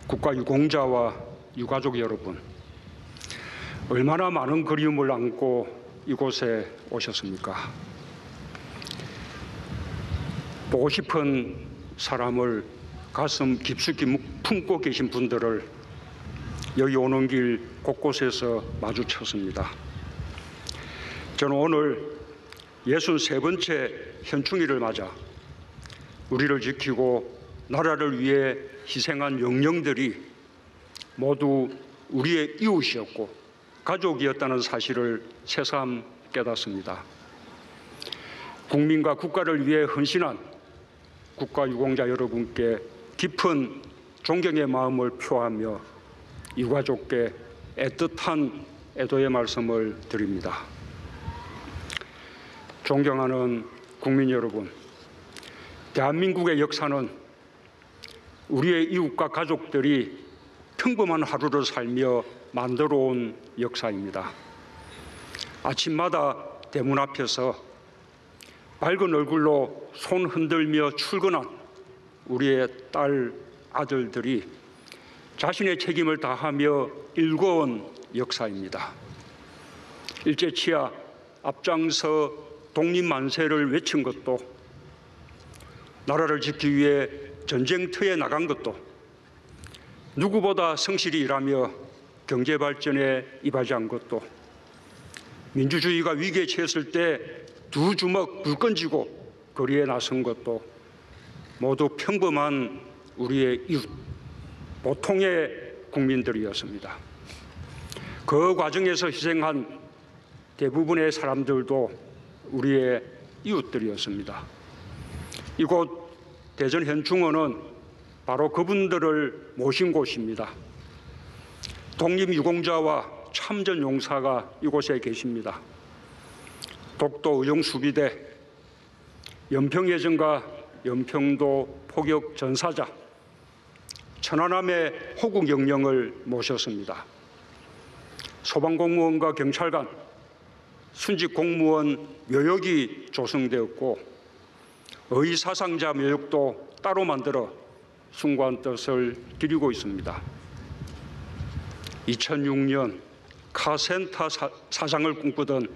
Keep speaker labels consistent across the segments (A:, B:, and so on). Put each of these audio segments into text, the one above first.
A: 국가 유공자와 유가족 여러분, 얼마나 많은 그리움을 안고 이곳에 오셨습니까? 보고 싶은 사람을 가슴 깊숙이 품고 계신 분들을 여기 오는 길 곳곳에서 마주쳤습니다. 저는 오늘 63번째 현충일을 맞아 우리를 지키고 나라를 위해 희생한 영령들이 모두 우리의 이웃이었고 가족이었다는 사실을 새삼 깨닫습니다. 국민과 국가를 위해 헌신한 국가유공자 여러분께 깊은 존경의 마음을 표하며 유가족께 애틋한 애도의 말씀을 드립니다. 존경하는 국민 여러분, 대한민국의 역사는 우리의 이웃과 가족들이 평범한 하루를 살며 만들어온 역사입니다. 아침마다 대문 앞에서 밝은 얼굴로 손 흔들며 출근한 우리의 딸, 아들들이 자신의 책임을 다하며 일궈온 역사입니다. 일제치하 앞장서 독립만세를 외친 것도, 나라를 지키기 위해 전쟁터에 나간 것도, 누구보다 성실히 일하며 경제발전에 이바지한 것도, 민주주의가 위기에 처했을 때 두 주먹 불끈 쥐고 거리에 나선 것도 모두 평범한 우리의 이웃, 보통의 국민들이었습니다. 그 과정에서 희생한 대부분의 사람들도 우리의 이웃들이었습니다. 이곳 대전현충원은 바로 그분들을 모신 곳입니다. 독립유공자와 참전용사가 이곳에 계십니다. 독도 의정수비대, 연평해전과 연평도 포격 전사자, 천안함의 호국영령을 모셨습니다. 소방공무원과 경찰관, 순직공무원 묘역이 조성되었고 의사상자 묘역도 따로 만들어 숭고한 뜻을 기리고 있습니다. 2006년 카센터 사장을 꿈꾸던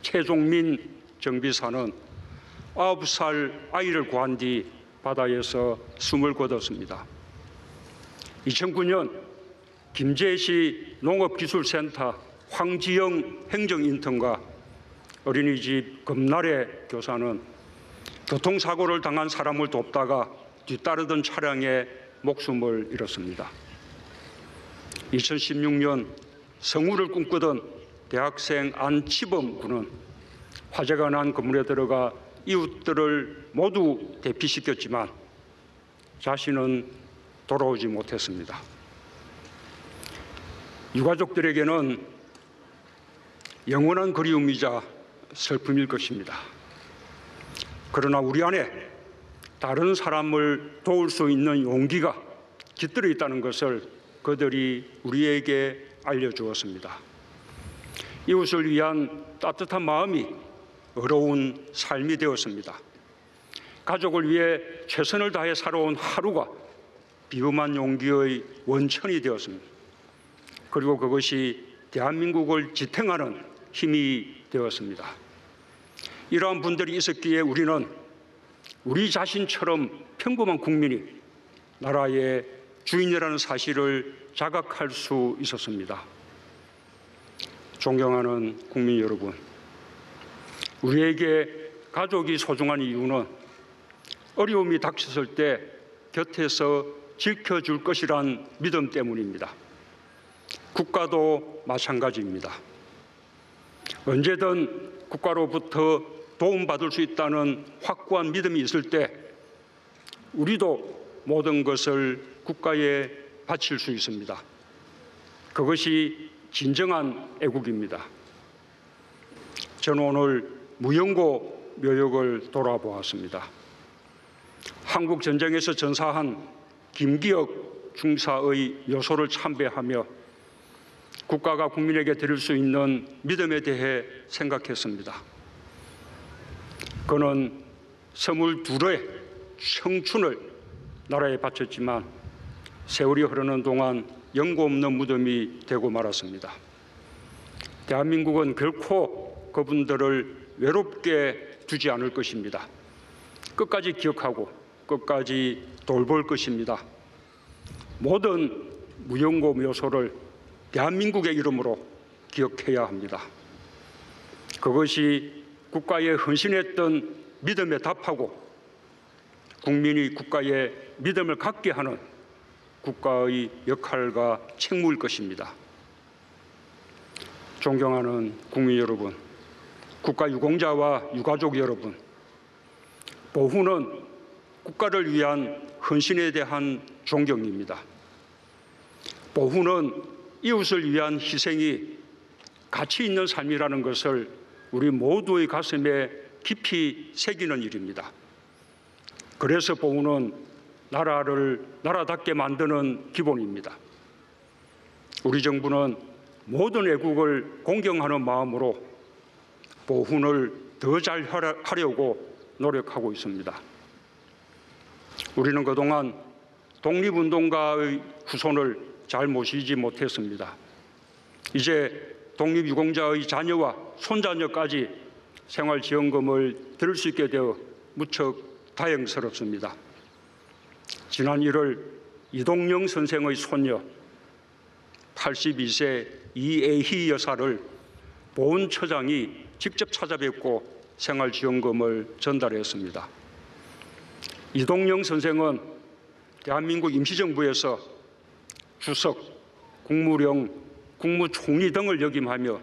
A: 최종민 정비사는 9살 아이를 구한 뒤 바다에서 숨을 거뒀습니다. 2009년 김제시 농업기술센터 황지영 행정인턴과 어린이집 금날의 교사는 교통사고를 당한 사람을 돕다가 뒤따르던 차량에 목숨을 잃었습니다. 2016년 성우를 꿈꾸던 대학생 안치범 군은 화재가 난 건물에 들어가 이웃들을 모두 대피시켰지만 자신은 돌아오지 못했습니다. 유가족들에게는 영원한 그리움이자 슬픔일 것입니다. 그러나 우리 안에 다른 사람을 도울 수 있는 용기가 깃들어 있다는 것을 그들이 우리에게 알려주었습니다. 이웃을 위한 따뜻한 마음이 어려운 삶이 되었습니다. 가족을 위해 최선을 다해 살아온 하루가 비움한 용기의 원천이 되었습니다. 그리고 그것이 대한민국을 지탱하는 힘이 되었습니다. 이러한 분들이 있었기에 우리는 우리 자신처럼 평범한 국민이 나라의 주인이라는 사실을 자각할 수 있었습니다. 존경하는 국민 여러분, 우리에게 가족이 소중한 이유는 어려움이 닥쳤을 때 곁에서 지켜줄 것이란 믿음 때문입니다. 국가도 마찬가지입니다. 언제든 국가로부터 도움받을 수 있다는 확고한 믿음이 있을 때 우리도 모든 것을 국가에 바칠 수 있습니다. 그것이 진정한 애국입니다. 저는 오늘 무영고 묘역을 돌아보았습니다. 한국 전쟁에서 전사한 김기혁 중사의 묘소를 참배하며 국가가 국민에게 드릴 수 있는 믿음에 대해 생각했습니다. 그는 22의 청춘을 나라에 바쳤지만 세월이 흐르는 동안 영고 없는 무덤이 되고 말았습니다. 대한민국은 결코 그분들을 외롭게 두지 않을 것입니다. 끝까지 기억하고 끝까지 돌볼 것입니다. 모든 무영고 묘소를 대한민국의 이름으로 기억해야 합니다. 그것이 국가에 헌신했던 믿음에 답하고 국민이 국가에 믿음을 갖게 하는 국가의 역할과 책무일 것입니다. 존경하는 국민 여러분, 국가 유공자와 유가족 여러분, 보훈은 국가를 위한 헌신에 대한 존경입니다. 보훈은 이웃을 위한 희생이 가치 있는 삶이라는 것을 우리 모두의 가슴에 깊이 새기는 일입니다. 그래서 보훈은 나라를 나라답게 만드는 기본입니다. 우리 정부는 모든 애국을 공경하는 마음으로 보훈을 더 잘 하려고 노력하고 있습니다. 우리는 그동안 독립운동가의 후손을 잘 모시지 못했습니다. 이제 독립유공자의 자녀와 손자녀까지 생활지원금을 들을 수 있게 되어 무척 다행스럽습니다. 지난 1월 이동영 선생의 손녀 82세 이애희 여사를 보훈처장이 직접 찾아뵙고 생활지원금을 전달했습니다. 이동영 선생은 대한민국 임시정부에서 주석, 국무령, 국무총리 등을 역임하며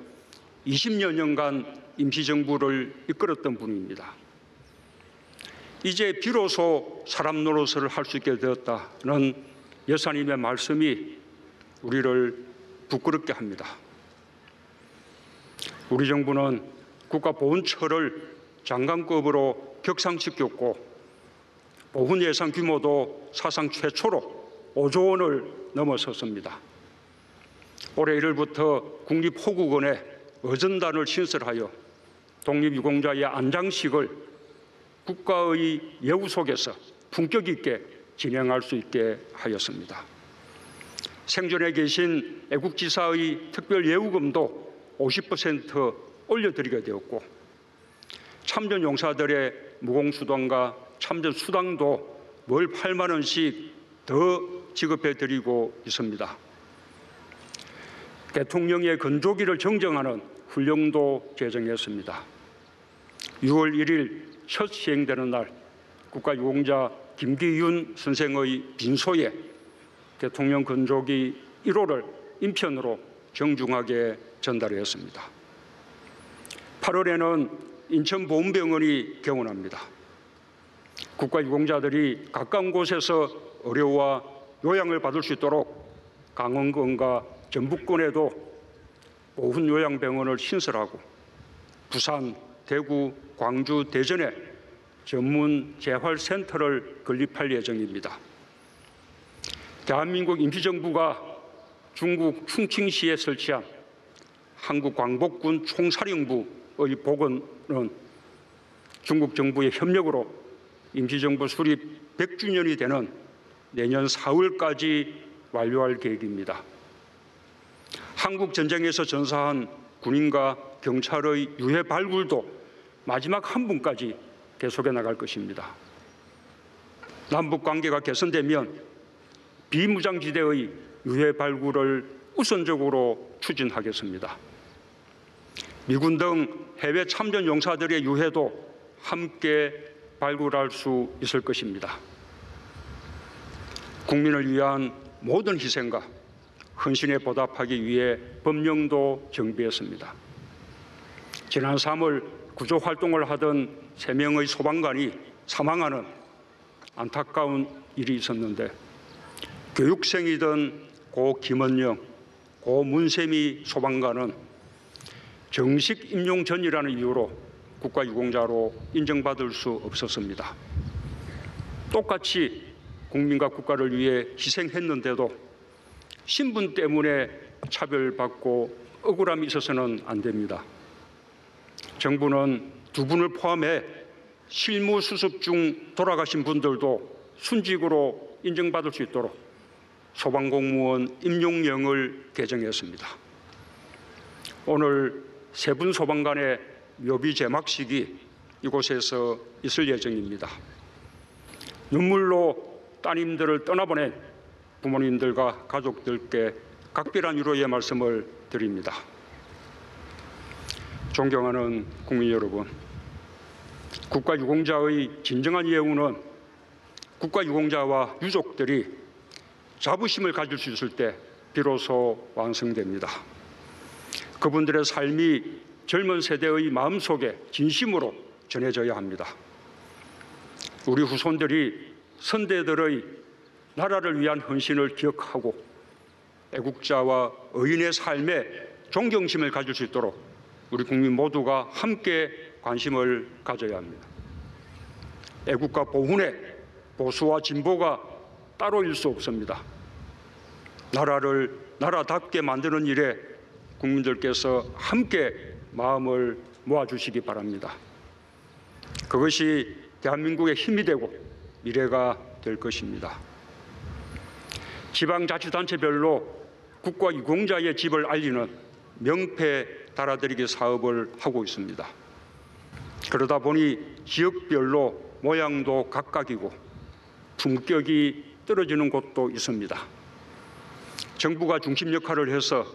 A: 20여 년간 임시정부를 이끌었던 분입니다. 이제 비로소 사람 노릇을 할 수 있게 되었다는 여사님의 말씀이 우리를 부끄럽게 합니다. 우리 정부는 국가보훈처를 장관급으로 격상시켰고 보훈 예산 규모도 사상 최초로 5조 원을 넘어섰습니다. 올해 1월부터 국립호국원에 어전단을 신설하여 독립유공자의 안장식을 국가의 예우 속에서 품격 있게 진행할 수 있게 하였습니다. 생존해 계신 애국지사의 특별예우금도 50% 올려드리게 되었고 참전용사들의 무공수당과 참전수당도 월 8만 원씩 더 지급해드리고 있습니다. 대통령의 건조기를 정정하는 훈령도 제정했습니다. 6월 1일 첫 시행되는 날 국가유공자 김기윤 선생의 빈소에 대통령 건조기 1호를 인편으로 정중하게 전달했습니다. 8월에는 인천보훈병원이 개원합니다. 국가유공자들이 가까운 곳에서 의료와 요양을 받을 수 있도록 강원권과 전북권에도 보훈요양병원을 신설하고 부산, 대구, 광주, 대전에 전문 재활센터를 건립할 예정입니다. 대한민국 임시정부가 중국 충칭시에 설치한 한국광복군 총사령부의 복원은 중국 정부의 협력으로 임시정부 수립 100주년이 되는 내년 4월까지 완료할 계획입니다. 한국 전쟁에서 전사한 군인과 경찰의 유해 발굴도 마지막 한 분까지 계속해 나갈 것입니다. 남북 관계가 개선되면 비무장지대의 유해 발굴을 우선적으로 추진하겠습니다. 미군 등 해외 참전 용사들의 유해도 함께 발굴할 수 있을 것입니다. 국민을 위한 모든 희생과 헌신에 보답하기 위해 법령도 정비했습니다. 지난 3월 구조활동을 하던 3명의 소방관이 사망하는 안타까운 일이 있었는데 교육생이던 고 김원영, 고 문세미 소방관은 정식 임용 전이라는 이유로 국가유공자로 인정받을 수 없었습니다. 똑같이 국민과 국가를 위해 희생했는데도 신분 때문에 차별받고 억울함이 있어서는 안 됩니다. 정부는 두 분을 포함해 실무 수습 중 돌아가신 분들도 순직으로 인정받을 수 있도록 소방공무원 임용령을 개정했습니다. 오늘 세 분 소방관의 묘비 제막식이 이곳에서 있을 예정입니다. 눈물로 따님들을 떠나보낸 부모님들과 가족들께 각별한 위로의 말씀을 드립니다. 존경하는 국민 여러분, 국가유공자의 진정한 예우는 국가유공자와 유족들이 자부심을 가질 수 있을 때 비로소 완성됩니다. 그분들의 삶이 젊은 세대의 마음속에 진심으로 전해져야 합니다. 우리 후손들이 선대들의 나라를 위한 헌신을 기억하고 애국자와 의인의 삶에 존경심을 가질 수 있도록 우리 국민 모두가 함께 관심을 가져야 합니다. 애국과 보훈에 보수와 진보가 따로일 수 없습니다. 나라를 나라답게 만드는 일에 국민들께서 함께 마음을 모아주시기 바랍니다. 그것이 대한민국의 힘이 되고 미래가 될 것입니다. 지방자치단체별로 국가유공자의 집을 알리는 명패 달아드리기 사업을 하고 있습니다. 그러다 보니 지역별로 모양도 각각이고 품격이 떨어지는 곳도 있습니다. 정부가 중심 역할을 해서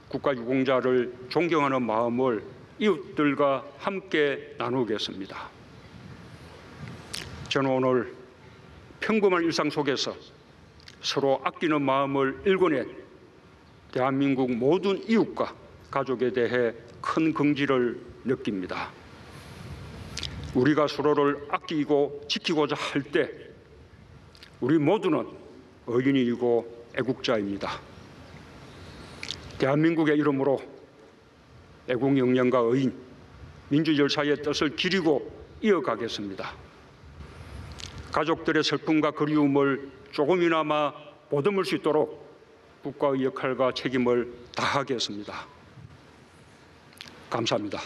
A: 국가유공자를 존경하는 마음을 이웃들과 함께 나누겠습니다. 저는 오늘 평범한 일상 속에서 서로 아끼는 마음을 일궈낸 대한민국 모든 이웃과 가족에 대해 큰 긍지를 느낍니다. 우리가 서로를 아끼고 지키고자 할 때 우리 모두는 의인이고 애국자입니다. 대한민국의 이름으로 애국 역량과 의인, 민주 열사의 뜻을 기리고 이어가겠습니다. 가족들의 슬픔과 그리움을 조금이나마 보듬을 수 있도록 국가의 역할과 책임을 다하겠습니다. 감사합니다.